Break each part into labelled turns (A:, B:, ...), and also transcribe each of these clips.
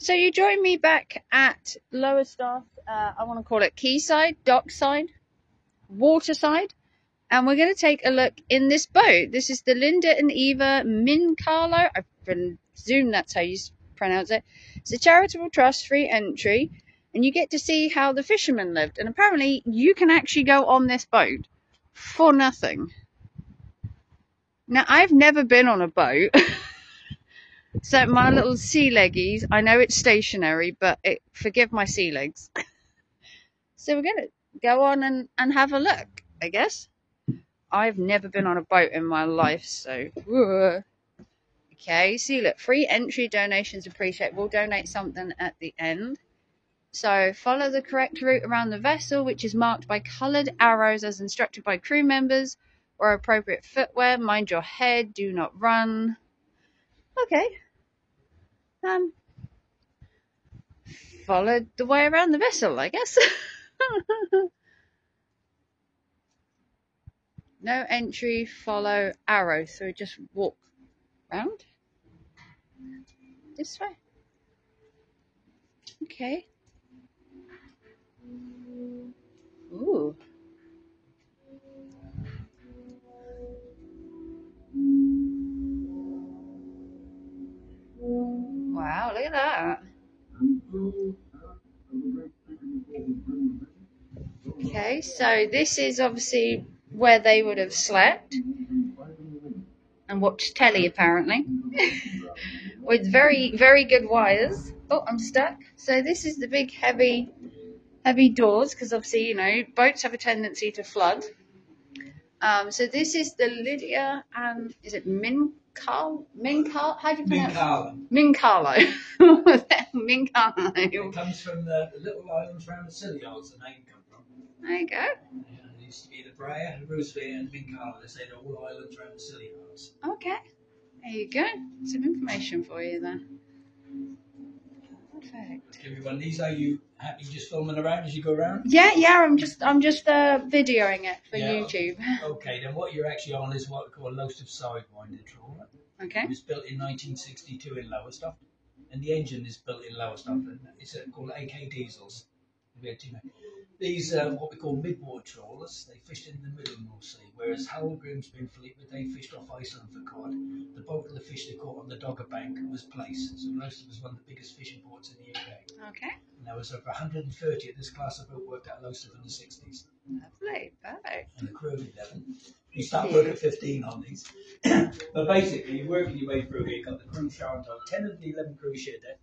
A: So you join me back at Lowestoft, I want to call it quayside, dockside, waterside, and we're going to take a look in this boat. This is the Linda and Eva Mincarlo. I presume that's how you pronounce it. It's a charitable trust, free entry, and you get to see how the fishermen lived. And apparently you can actually go on this boat for nothing. Now, I've never been on a boat. So my little sea leggies, I know it's stationary, but forgive my sea legs. So we're going to go on and have a look, I guess. I've never been on a boat in my life, so... Okay, see, look, free entry, donations appreciated. We'll donate something at the end. So follow the correct route around the vessel, which is marked by coloured arrows as instructed by crew members, or appropriate footwear. Mind your head, do not run. Okay. Followed the way around the vessel, I guess. No entry, follow arrow. So we just walk round this way. Okay. Ooh. Wow, look at that. Okay, so this is obviously where they would have slept and watched telly, apparently, with very, very good wires. Oh, I'm stuck. So this is the big, heavy doors, because obviously, you know, boats have a tendency to flood. So this is the Lydia and is it Mincarlo? How do you pronounce it? Mincarlo. Mincarlo.
B: It comes from the little islands around the Scilly Isles, the name comes from.
A: There you go.
B: Yeah, it used to be the Brea, Roosevelt, and Mincarlo. They say they're all islands around the Scilly Isles.
A: Okay. There you go. Some information for you there. Perfect.
B: Give me one of these. Are you happy just filming around as you go around?
A: Yeah. I'm just videoing it for YouTube.
B: Okay, then what you're actually on is what we call a Lowestoft sidewinder trawler.
A: Okay.
B: It was built in 1962 in Lowestoft, and the engine is built in Lowestoft. And it's called AK diesels. These are what we call mid-water trawlers. They fished in the middle of the North Sea, whereas Howell Grimsby and Fleetwood, they fished off Iceland for cod. The bulk of the fish they caught on the Dogger Bank was plaice. So Lowestoft was one of the biggest fishing ports in the UK.
A: Okay.
B: And there was over 130 of this class of boat worked at Lowestoft in the 60s.
A: Lovely. Perfect.
B: And a crew of 11. You start work at 15 on these. But basically, you're working your way through here. You've got the crew shower on top. 10 of the 11 crew share there.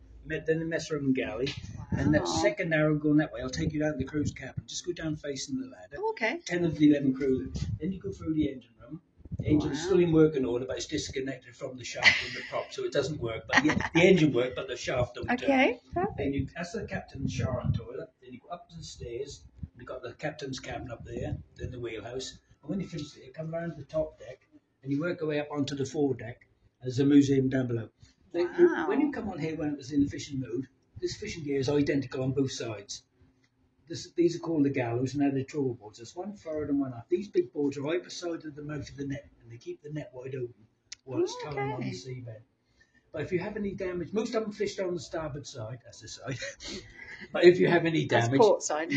B: Then the mess room and galley.
A: Wow.
B: And that second arrow going that way, I'll take you down to the crew's cabin. Just go down facing the ladder.
A: Oh, okay.
B: 10 of the 11 crew. Then you go through the engine room. The engine's still in working order, but it's disconnected from the shaft and the prop, so it doesn't work. But the engine works, but the shaft don't.
A: Okay. Perfect.
B: Then that's the captain's shower and toilet. Then you go up the stairs. You've got the captain's cabin up there, then the wheelhouse. And when you finish there, you come around to the top deck, and you work your way up onto the foredeck. There's a museum down below.
A: Wow.
B: When you come on here when it was in the fishing mood, this fishing gear is identical on both sides. These are called the gallows, and they're the trawl boards. There's one forward and one aft. These big boards are either side of the mouth of the net, and they keep the net wide open while it's towing on the seabed. But if you have any damage, most of them fished on the starboard side. That's the side. But if you have any damage,
A: that's port side.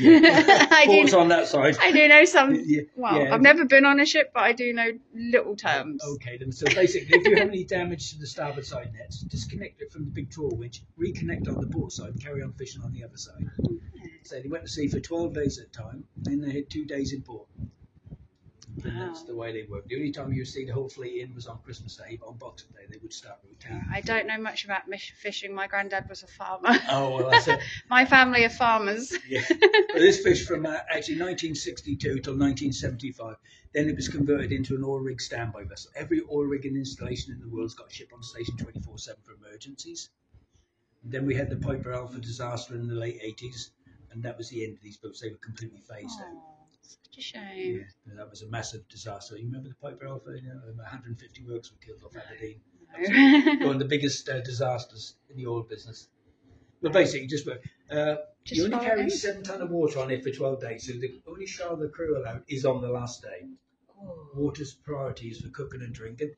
B: Port's on that side.
A: I do know some. I've never been on a ship, but I do know little terms.
B: Okay, then. So basically, if you have any damage to the starboard side nets, disconnect it from the big trawl winch, reconnect on the port side, and carry on fishing on the other side. So they went to sea for 12 days at a time, and they had 2 days in port. And that's the way they work. The only time you see the whole fleet in was on Christmas Day, but on Boxing Day they would start routine.
A: I don't know much about fishing. My granddad was a farmer.
B: Oh, well, that's it.
A: My family are farmers.
B: Yeah. Well, this fish from actually 1962 till 1975. Then it was converted into an oil rig standby vessel. Every oil rigging installation in the world's got a ship on station 24/7 for emergencies. And then we had the Piper Alpha disaster in the late 80s, and that was the end of these boats. They were completely phased out.
A: Such a shame.
B: Yeah, that was a massive disaster. You remember the Piper Alpha? You know, 150 works were killed off Aberdeen. One of the biggest disasters in the oil business. But basically, you only carry 7 ton of water on it for 12 days, so the only shower the crew allowed is on the last day. Water's priorities for cooking and drinking.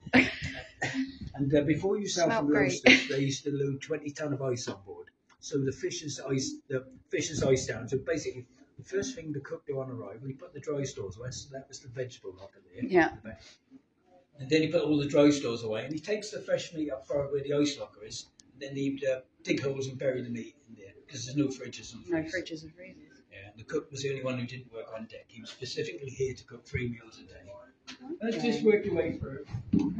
B: And before you sail from Lowestoft, they used to load 20 ton of ice on board. So the fish is iced down. So basically, the first thing the cook do on arrival, he put the dry stores away. So that was the vegetable locker there.
A: Yeah.
B: And then he put all the dry stores away, and he takes the fresh meat up far where the ice locker is. And then he'd dig holes and bury the meat in there because there's no fridges and freezers.
A: No fridges and freezers.
B: Yeah, and the cook was the only one who didn't work on deck. He was specifically here to cook 3 meals a day. Let's just work your way through.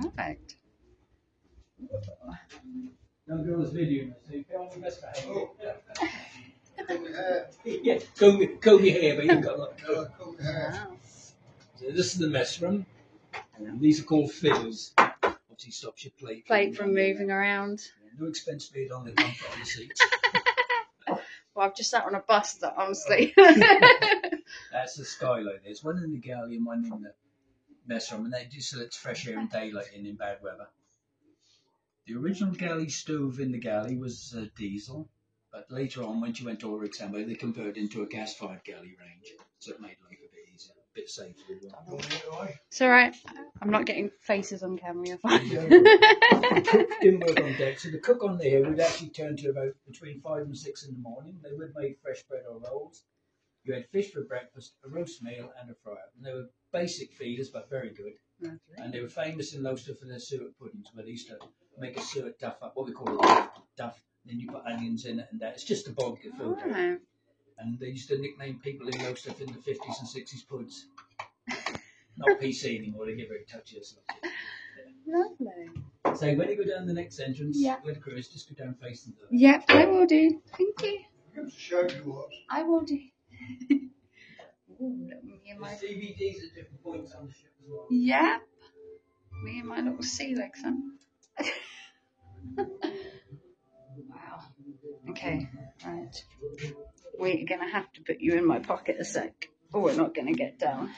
A: Perfect.
B: Young girl's video, so you can't mess Yeah, comb your hair, but you've got a lot of comb.
A: Wow.
B: So this is the mess room. And these are called fiddles. Obviously stops your plate.
A: Plate from moving around.
B: Yeah, no expense paid on the comfort on the seats.
A: Well, I've just sat on a bus that honestly.
B: That's the skylight. There's one in the galley and one in the mess room, and they do so it's fresh air and daylight in bad weather. The original galley stove in the galley was diesel, but later on, when you went to Ulrich Sambo, they converted into a gas-fired galley range, so it made life a bit easier, a bit safer as well.
A: It's all right. I'm not getting faces on camera. You're fine.
B: The cook didn't work on deck, so the cook on there would actually turn to about between 5 and 6 in the morning. They would make fresh bread or rolls. You had fish for breakfast, a roast meal, and a fry-up. And they were basic feeders, but very good.
A: Lovely.
B: And they were famous in Lowestoft for their suet puddings, where they used to make a suet duff up, what we call a duff. Then you put onions in it, and it's just a bog to fill down.
A: Right.
B: And they used to nickname people in Lowestoft in the 50s and 60s puds. Not PC anymore, they get very touchy.
A: Lovely.
B: So when you go down the next entrance,
A: Yeah.
B: where the crew is, just go down facing the
A: Yep, I will do. Thank you.
B: show you what.
A: I will do. Ooh, look, me and my
B: DVDs at different points on the ship as well.
A: yeah, me and my little sea legs, huh? Wow. Okay, right. We're gonna have to put you in my pocket a sec, or we're not gonna get down.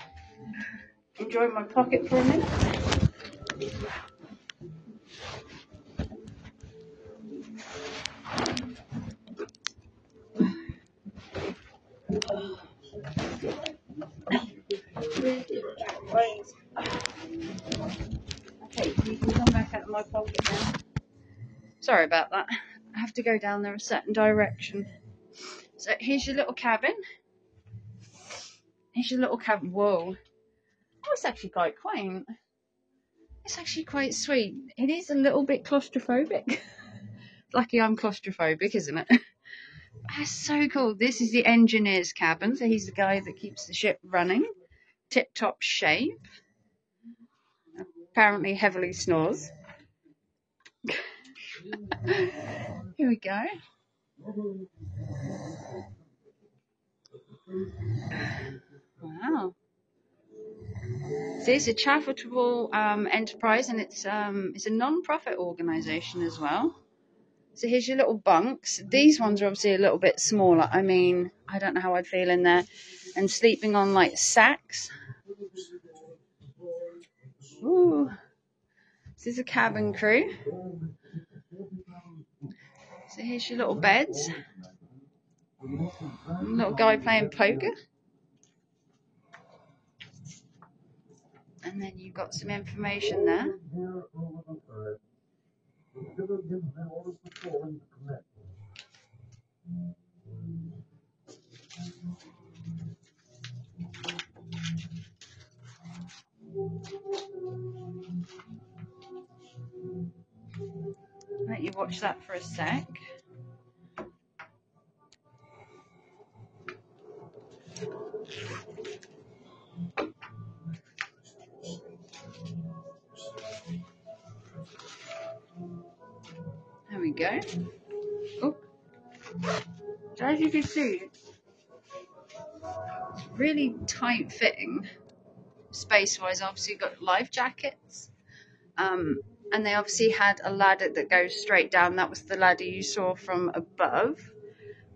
A: Enjoy my pocket for a minute. Okay, you can come back out of my pocket now. Sorry about that. I have to go down there a certain direction. So here's your little cabin. Here's your little cabin. Whoa. Oh, it's actually quite quaint. It's actually quite sweet. It is a little bit claustrophobic. Lucky I'm claustrophobic, isn't it? That's so cool. This is the engineer's cabin. So he's the guy that keeps the ship running. Tip-top shape. Apparently heavily snores. Here we go. Wow. So it's a charitable enterprise, and it's a non-profit organisation as well. So here's your little bunks. These ones are obviously a little bit smaller. I mean, I don't know how I'd feel in there. And sleeping on like sacks. Ooh. This is a cabin crew. So here's your little beds. Little guy playing poker. And then you've got some information there. Let you watch that for a sec. There we go. Oh. So as you can see, it's really tight fitting. Space-wise, obviously you've got life jackets. And they obviously had a ladder that goes straight down. That was the ladder you saw from above.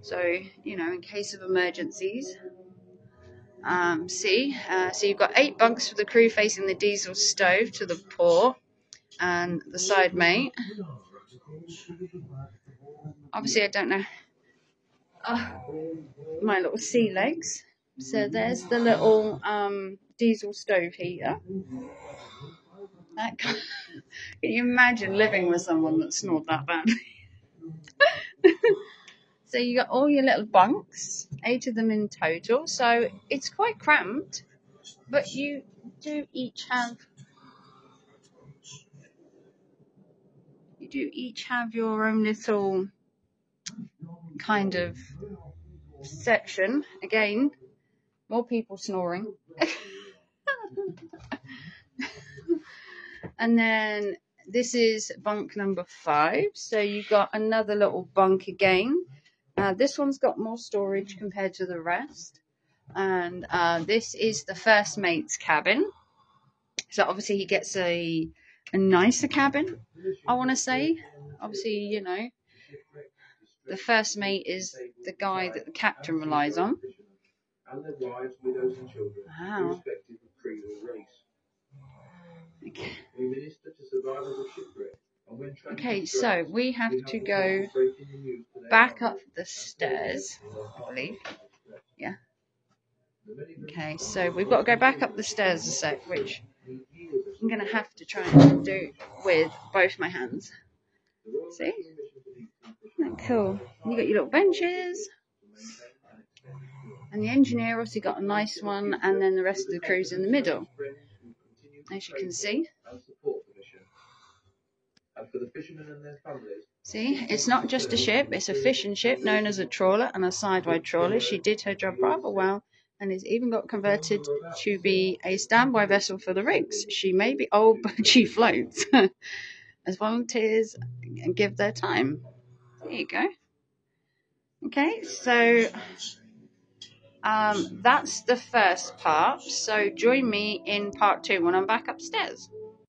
A: So, you know, in case of emergencies. So you've got 8 bunks for the crew facing the diesel stove to the port and the side mate. Obviously, I don't know. My little sea legs. So there's the little diesel stove heater. Can you imagine living with someone that snored that badly? So you got all your little bunks, 8 of them in total. So it's quite cramped, but you do each have your own little kind of section. Again, more people snoring. And then this is bunk number 5. So you've got another little bunk again. This one's got more storage compared to the rest. And this is the first mate's cabin. So obviously he gets a nicer cabin, I want to say. Obviously, you know, the first mate is the guy that the captain relies on. Wow. Okay, so we have to go back up the stairs, I believe. Yeah. Okay, so we've got to go back up the stairs a sec, which I'm going to have to try and do with both my hands. See? Isn't that cool? You got your little benches. And the engineer obviously got a nice one, and then the rest of the crew's in the middle, as you can see. See, it's not just a ship, it's a fishing ship known as a trawler and a sidewide trawler. She did her job rather well and has even got converted to be a standby vessel for the rigs. She may be old, but she floats as volunteers and give their time. There you go. Okay, so that's the first part. So join me in part 2 when I'm back upstairs.